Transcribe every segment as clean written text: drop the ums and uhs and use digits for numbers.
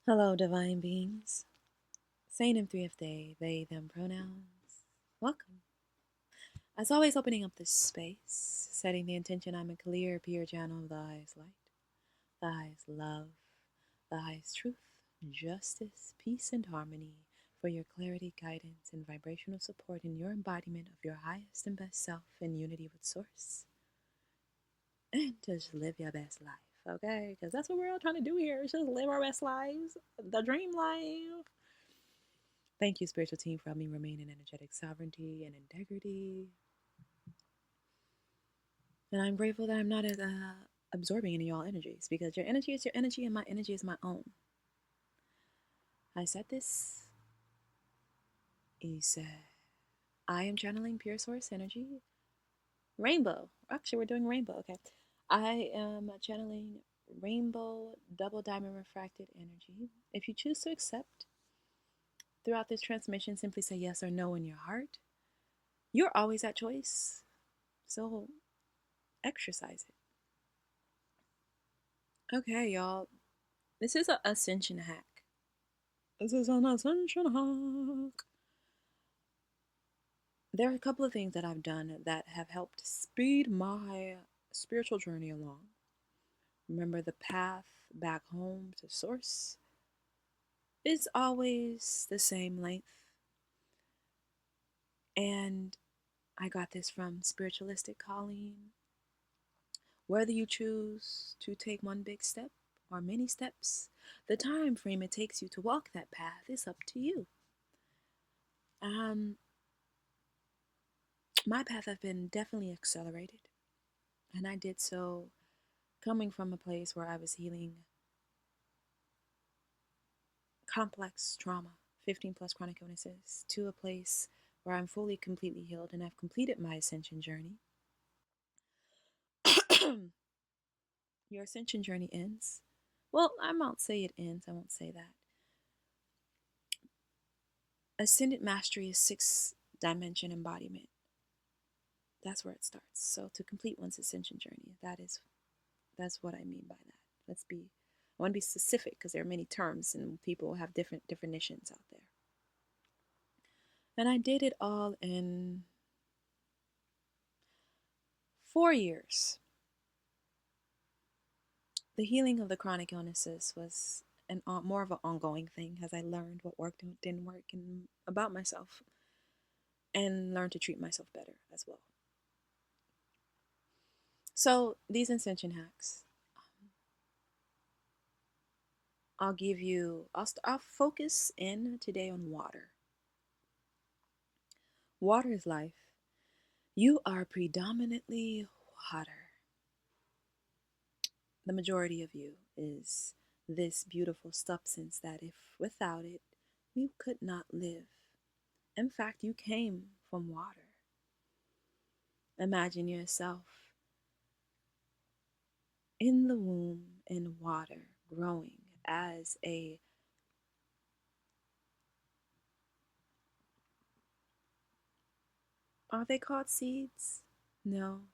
Hello, divine beings. Saint and three of they, them pronouns. Welcome. As always, opening up this space, setting the intention I'm a clear, pure channel of the highest light, the highest love, the highest truth, justice, peace, and harmony for your clarity, guidance, and vibrational support in your embodiment of your highest and best self in unity with Source. And to just live your best life, okay? Because that's what we're all trying to do here, is just live our best lives, the dream life. Thank you, spiritual team, for helping me remain in energetic sovereignty and integrity. And I'm grateful that I'm not as absorbing any of y'all energies, because your energy is your energy and my energy is my own. I said this. He said, I am channeling pure source energy. Rainbow. Actually, we're doing rainbow. Okay. I am channeling rainbow double diamond refracted energy. If you choose to accept throughout this transmission, simply say yes or no in your heart. You're always at choice. So exercise it. Okay, y'all. This is an ascension hack. This is an ascension hack. There are a couple of things that I've done that have helped speed my spiritual journey along. Remember, the path back home to source is always the same length. And I got this from Spiritualistic Colleen. Whether you choose to take one big step or many steps, the time frame it takes you to walk that path is up to you. My path has been definitely accelerated, and I did so coming from a place where I was healing complex trauma, 15 plus chronic illnesses, to a place where I'm fully, completely healed and I've completed my ascension journey. Your ascension journey ends. Well, I won't say it ends, I won't say that. Ascended mastery is 6th dimension embodiment. That's where it starts. So to complete one's ascension journey, that's what I mean by that. I want to be specific because there are many terms and people have different definitions out there. And I did it all in 4 years. The healing of the chronic illnesses was more of an ongoing thing as I learned what worked and what didn't work and about myself, and learned to treat myself better as well. So these ascension hacks, I'll focus in today on water. Water is life. You are predominantly water. The majority of you is this beautiful substance that if without it, we could not live. In fact, you came from water. Imagine yourself in the womb in water, growing as a are they called seeds? No.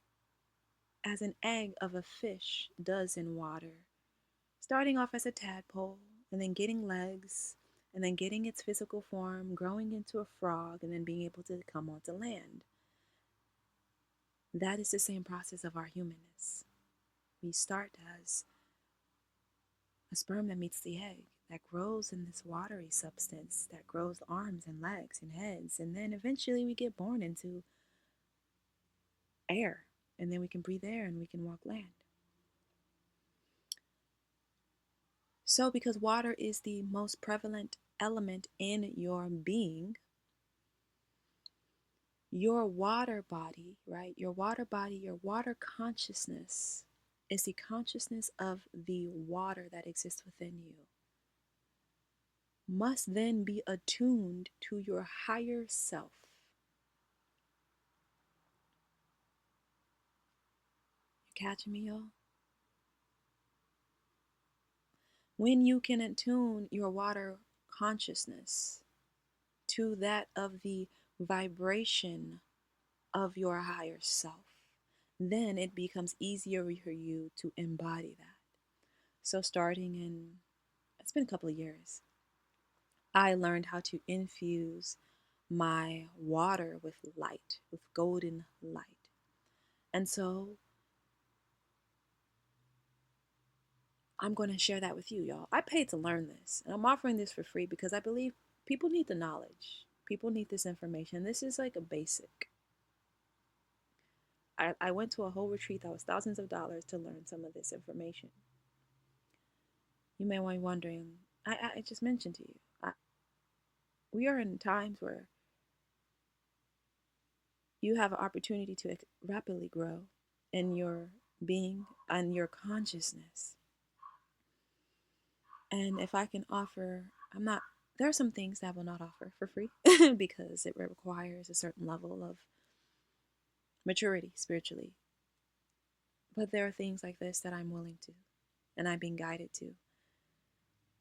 As an egg of a fish does in water, starting off as a tadpole and then getting legs and then getting its physical form, growing into a frog, and then being able to come onto land. That is the same process of our humanness. We start as a sperm that meets the egg, that grows in this watery substance, that grows arms and legs and heads, and then eventually we get born into air, and then we can breathe air and we can walk land. So, because water is the most prevalent element in your being, your water body, right? Your water body, your water consciousness is the consciousness of the water that exists within you, must then be attuned to your higher self. You catching me, y'all? When you can attune your water consciousness to that of the vibration of your higher self, then it becomes easier for you to embody that. So starting in it's been a couple of years, I learned how to infuse my water with light, with golden light. And so I'm going to share that with you, y'all. I paid to learn this, and I'm offering this for free because I believe people need the knowledge. People need this information. This is like a basic. I went to a whole retreat that was thousands of dollars to learn some of this information. You may be wondering, I just mentioned to you, we are in times where you have an opportunity to rapidly grow in your being and your consciousness. And if I can offer, there are some things that I will not offer for free because it requires a certain level of maturity spiritually. But there are things like this that I'm willing to, and I'm being guided to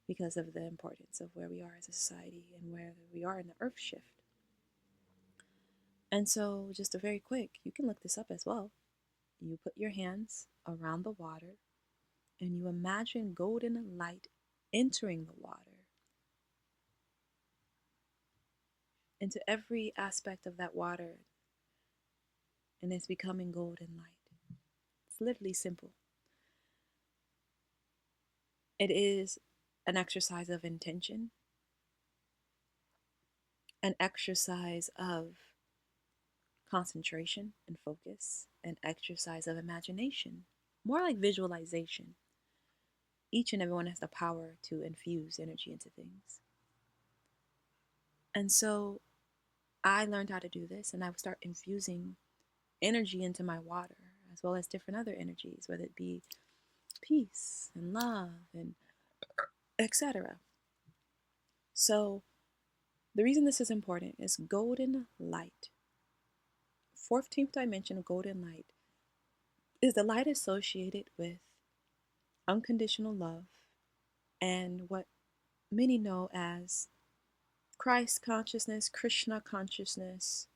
because of the importance of where we are as a society and where we are in the earth shift. And so, just a very quick, you can look this up as well. You put your hands around the water and you imagine golden light entering the water into every aspect of that water, and it's becoming golden light. It's literally simple. It is an exercise of intention, an exercise of concentration and focus, an exercise of imagination, more like visualization. Each and everyone has the power to infuse energy into things. And so I learned how to do this, and I would start infusing energy into my water, as well as different other energies, whether it be peace and love and etc. So the reason this is important is golden light. 14th dimension of golden light is the light associated with unconditional love and what many know as Christ consciousness, Krishna consciousness.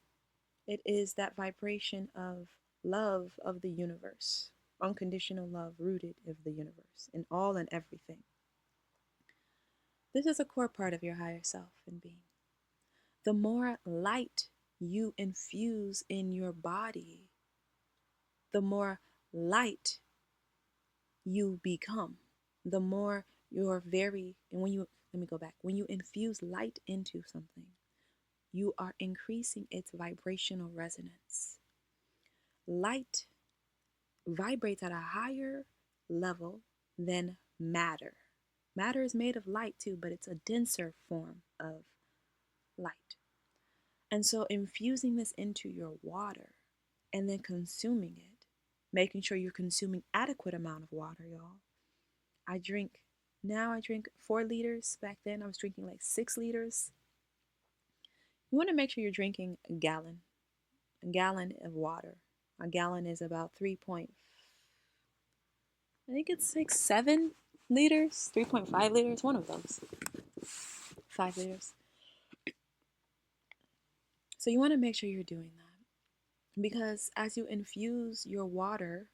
It is that vibration of love of the universe, unconditional love rooted of the universe in all and everything. This is a core part of your higher self and being. The more light you infuse in your body, the more light you become. The more you're when you infuse light into something, you are increasing its vibrational resonance. Light vibrates at a higher level than matter. Matter is made of light too, but it's a denser form of light. And so infusing this into your water and then consuming it, making sure you're consuming adequate amount of water, y'all. I drink 4 liters. Back then I was drinking like 6 liters. You want to make sure you're drinking a gallon of water. A gallon is about 7 liters, 3.5 liters, one of those. 5 liters. So you want to make sure you're doing that. Because as you infuse your water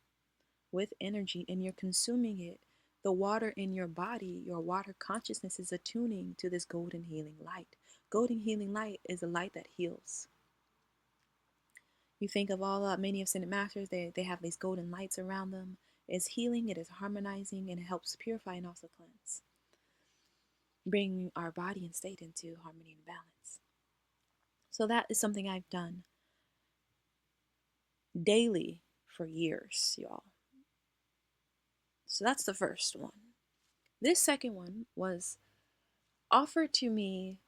with energy and you're consuming it, the water in your body, your water consciousness is attuning to this golden healing light. Golden healing light is a light that heals. You think of many ascended masters, they have these golden lights around them. It's healing, it is harmonizing, and it helps purify and also cleanse, bringing our body and state into harmony and balance. So that is something I've done daily for years, y'all. So that's the first one. This second one was offered to me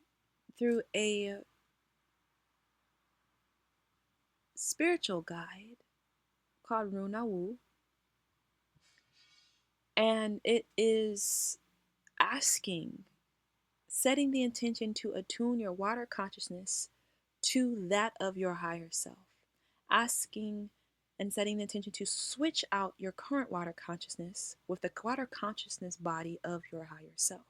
through a spiritual guide called Runa Wu. And it is setting the intention to attune your water consciousness to that of your higher self. Asking and setting the intention to switch out your current water consciousness with the water consciousness body of your higher self.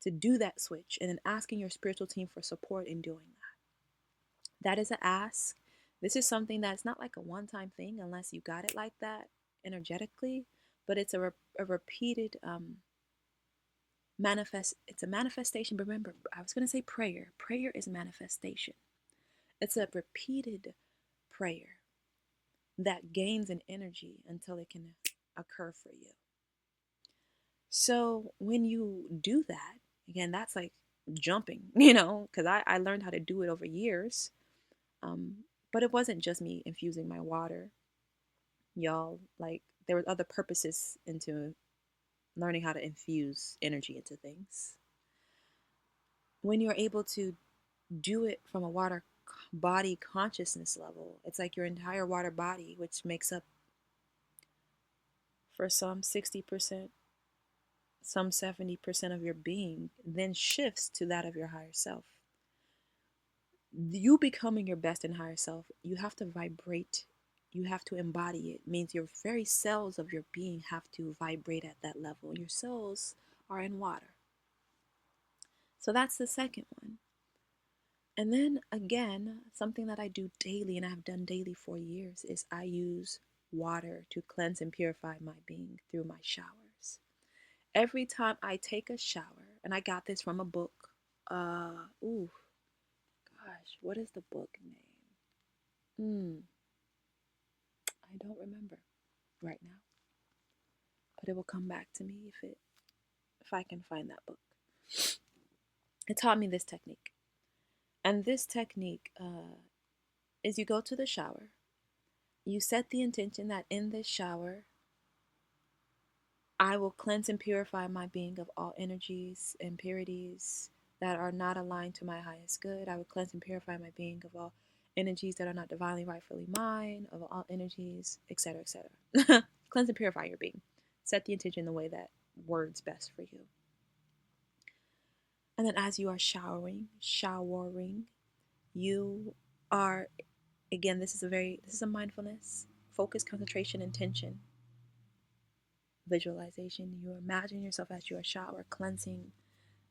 To do that switch, and then asking your spiritual team for support in doing that. That is an ask. This is something that's not like a one-time thing unless you got it like that energetically, but it's a repeated It's a manifestation. But remember, I was going to say prayer. Prayer is manifestation. It's a repeated prayer that gains an energy until it can occur for you. So when you do that, again, that's like jumping, because I learned how to do it over years. But it wasn't just me infusing my water, y'all. Like, there were other purposes into learning how to infuse energy into things. When you're able to do it from a water body consciousness level, it's like your entire water body, which makes up for some 60%, some 70% of your being, then shifts to that of your higher self. You becoming your best and higher self, you have to vibrate, you have to embody it. Means your very cells of your being have to vibrate at that level. Your cells are in water. So that's the second one. And then again, something that I do daily and I've done daily for years is I use water to cleanse and purify my being through my showers. Every time I take a shower, and I got this from a book. What is the book name? I don't remember right now, but it will come back to me if I can find that book. It taught me this technique, and this technique is you go to the shower, you set the intention that in this shower I will cleanse and purify my being of all energies, impurities that are not aligned to my highest good. I will cleanse and purify my being of all energies that are not divinely rightfully mine, of all energies, etc., etc. Cleanse and purify your being. Set the intention in the way that works best for you. And then as you are showering, you are, again, this is a mindfulness, focus, concentration, intention, visualization. You imagine yourself as you are shower, cleansing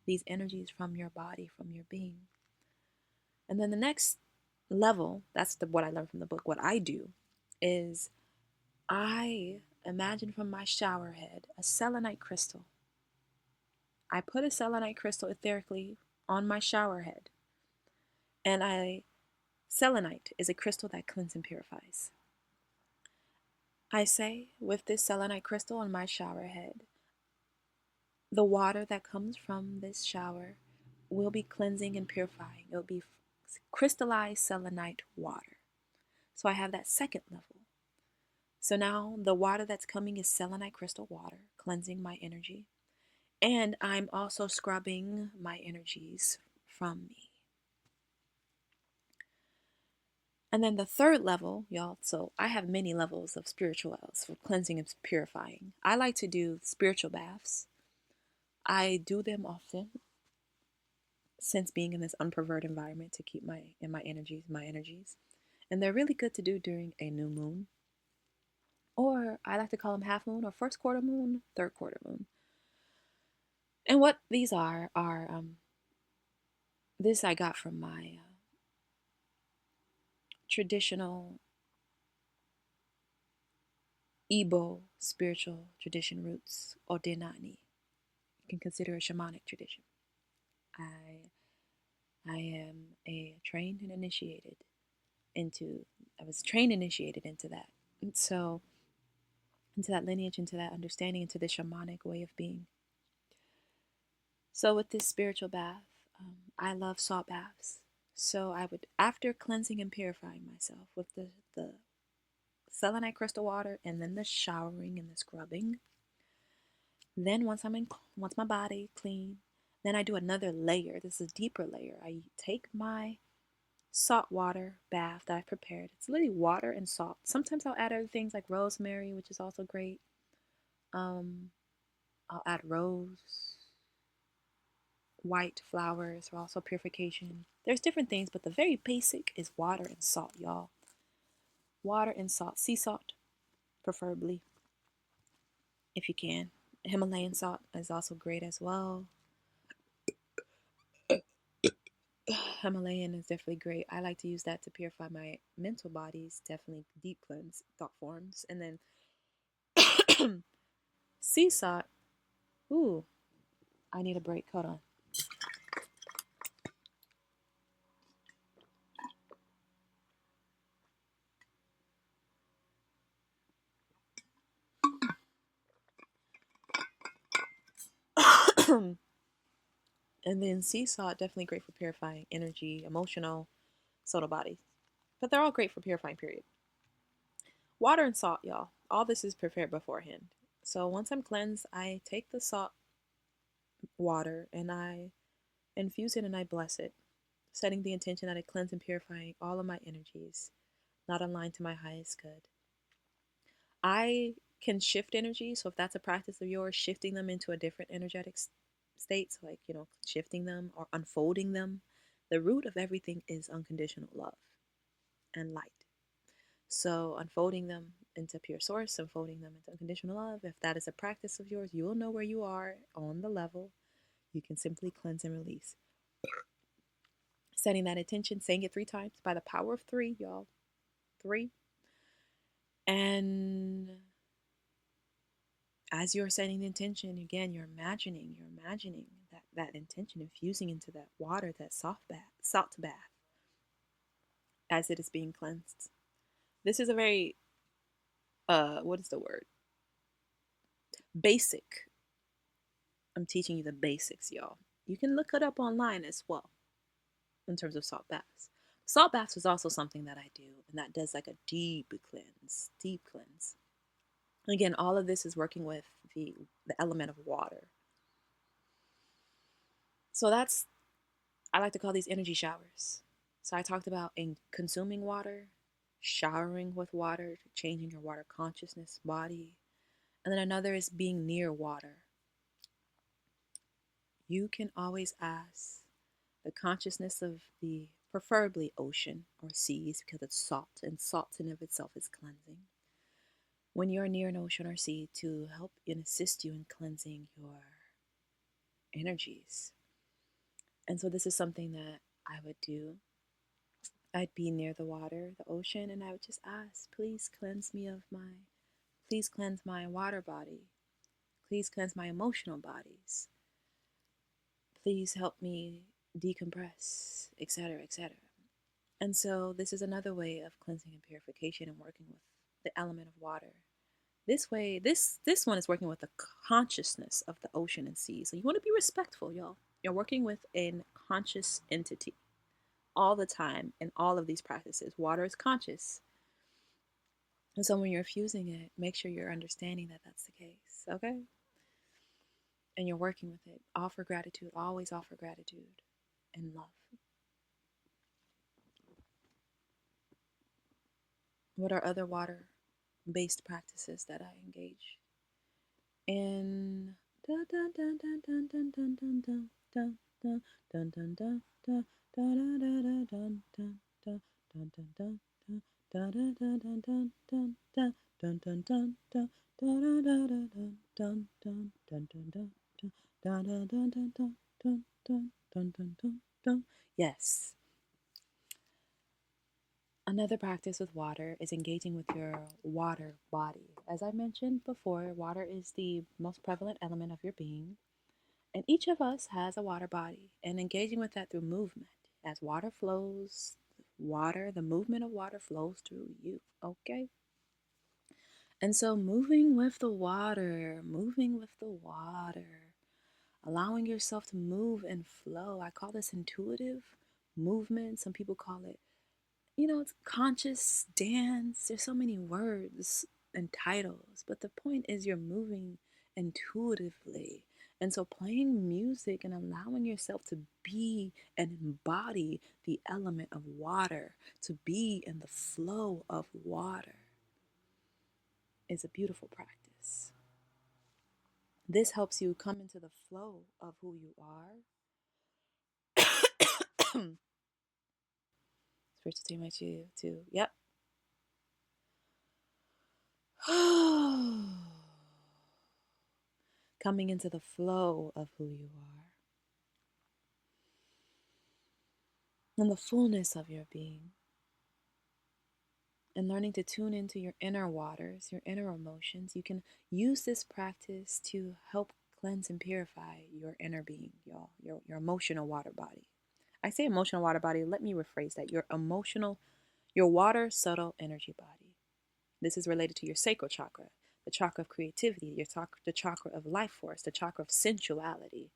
these energies from your body, from your being. And then the next level, that's what I learned from the book. What I do is I imagine from my shower head a selenite crystal. I put a selenite crystal etherically on my shower head. And selenite is a crystal that cleanses and purifies. I say, with this selenite crystal on my shower head, the water that comes from this shower will be cleansing and purifying. It will be crystallized selenite water. So I have that second level. So now the water that's coming is selenite crystal water, cleansing my energy. And I'm also scrubbing my energies from me. And then the third level, y'all, so I have many levels of spirituals for cleansing and purifying. I like to do spiritual baths. I do them often since being in this unperverted environment to keep my energies. And they're really good to do during a new moon. Or I like to call them half moon or first quarter moon, third quarter moon. And what these are this I got from my traditional Igbo spiritual tradition roots, Odenani. You can consider a shamanic tradition. I am trained and initiated into that. And so, into that lineage, into that understanding, into the shamanic way of being. So with this spiritual bath, I love salt baths. So I would, after cleansing and purifying myself with the selenite crystal water and then the showering and the scrubbing, then once my body clean, then I do another layer. This is a deeper layer. I take my salt water bath that I've prepared. It's literally water and salt. Sometimes I'll add other things like rosemary, which is also great. I'll add rose, white flowers for also purification. There's different things, but the very basic is water and salt, y'all. Water and salt. Sea salt, preferably, if you can. Himalayan salt is also great as well. Himalayan is definitely great. I like to use that to purify my mental bodies, definitely deep cleanse thought forms. And then sea salt, I need a break. Hold on. And then sea salt, definitely great for purifying energy, emotional, soul bodies. But they're all great for purifying, period. Water and salt, y'all. All this is prepared beforehand. So once I'm cleansed, I take the salt water and I infuse it and I bless it, setting the intention that I cleanse and purifying all of my energies, not aligned to my highest good. I can shift energy. So if that's a practice of yours, shifting them into a different energetic state, so like, shifting them or unfolding them, the root of everything is unconditional love and light. So unfolding them into pure source, unfolding them into unconditional love, if that is a practice of yours, you will know where you are on the level. You can simply cleanse and release. Setting that intention, saying it 3 times by the power of 3, y'all. 3. And as you're setting the intention, again, you're imagining that intention infusing into that water, that salt bath, as it is being cleansed. This is a very, what is the word? Basic. I'm teaching you the basics, y'all. You can look it up online as well in terms of salt baths. Salt baths is also something that I do, and that does like a deep cleanse. Again, all of this is working with the element of water. So I like to call these energy showers. So I talked about consuming water, showering with water, changing your water consciousness, body. And then another is being near water. You can always ask the consciousness of the preferably ocean or seas, because it's salt, and salt in of itself is cleansing. When you're near an ocean or sea, to help and assist you in cleansing your energies. And so this is something that I would do. I'd be near the water, the ocean, and I would just ask, please cleanse my water body. Please cleanse my emotional bodies. Please help me decompress, etc., etc. And so this is another way of cleansing and purification and working with the element of water. This way, this one is working with the consciousness of the ocean and sea. So you want to be respectful, y'all. You're working with a conscious entity all the time in all of these practices. Water is conscious. And so when you're fusing it, make sure you're understanding that that's the case, okay? And you're working with it. Offer gratitude. Always offer gratitude and love. What are other water-based practices that I engage in? Yes. Another practice with water is engaging with your water body. As I mentioned before, water is the most prevalent element of your being, and each of us has a water body, and engaging with that through movement. As water flows, the movement of water flows through you, okay? And so moving with the water, allowing yourself to move and flow. I call this intuitive movement. Some people call it, it's conscious dance. There's so many words and titles, but the point is you're moving intuitively. And so playing music and allowing yourself to be and embody the element of water, to be in the flow of water, is a beautiful practice. This helps you come into the flow of who you are. Spiritual team, I you too. Yep. Coming into the flow of who you are and the fullness of your being, and learning to tune into your inner waters, your inner emotions. You can use this practice to help cleanse and purify your inner being, y'all, your emotional water body. I say emotional water body, let me rephrase that. Your water subtle energy body. This is related to your sacral chakra, the chakra of creativity, the chakra of life force, the chakra of sensuality.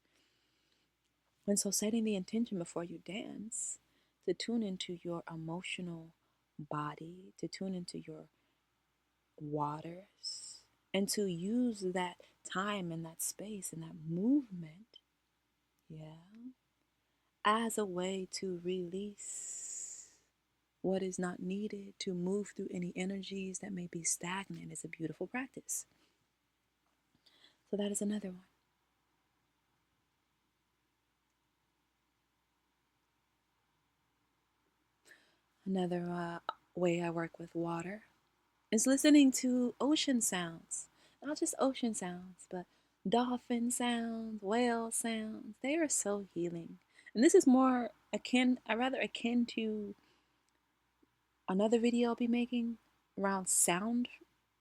And so setting the intention before you dance to tune into your emotional body, to tune into your waters, and to use that time and that space and that movement, yeah, as a way to release what is not needed, to move through any energies that may be stagnant, is a beautiful practice. So that is another one. Another way I work with water is listening to ocean sounds. Not just ocean sounds, but dolphin sounds, whale sounds. They are so healing. And this is more rather akin to another video I'll be making around sound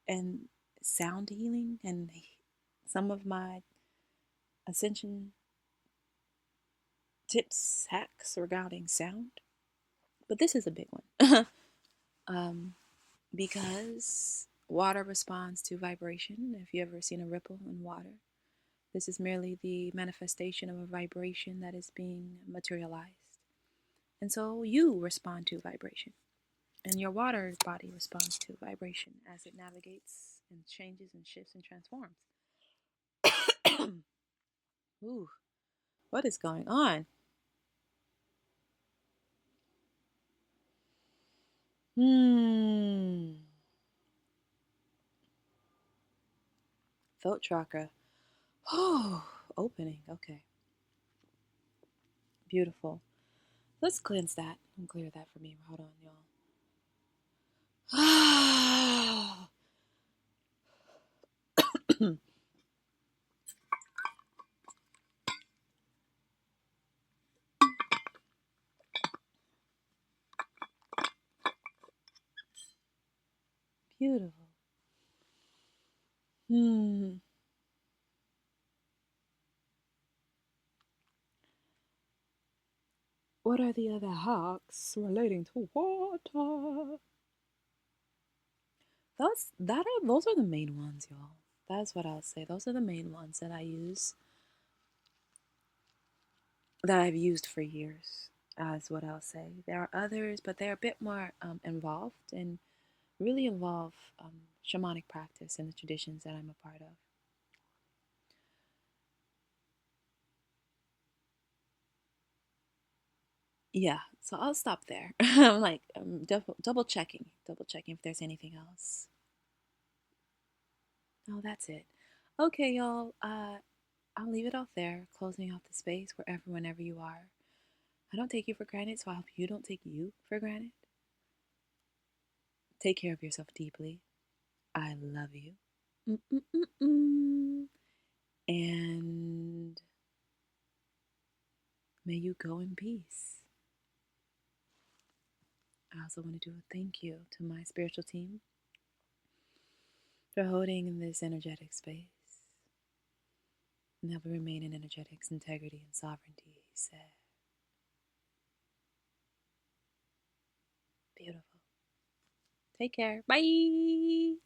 and sound healing and some of my ascension tips, hacks regarding sound. But this is a big one. Because water responds to vibration. If you've ever seen a ripple in water, this is merely the manifestation of a vibration that is being materialized. And so you respond to vibration. And your water body responds to vibration as it navigates and changes and shifts and transforms. Ooh, what is going on? Throat chakra. Oh, opening. Okay. Beautiful. Let's cleanse that and clear that for me. Hold on, y'all. Beautiful. What are the other hacks relating to water? Those are the main ones, y'all. That's what I'll say. Those are the main ones that I use, that I've used for years. Is what I'll say. There are others, but they're a bit more involved and really involve shamanic practice and the traditions that I'm a part of. Yeah, so I'll stop there. I'm like double checking if there's anything else. Oh, that's it. Okay, y'all. I'll leave it off there, closing off the space whenever you are. I don't take you for granted, so I hope you don't take you for granted. Take care of yourself deeply. I love you. Mm-mm-mm-mm. And may you go in peace. I also want to do a thank you to my spiritual team for holding this energetic space and help me remain in energetics, integrity, and sovereignty, he said. Beautiful. Take care. Bye.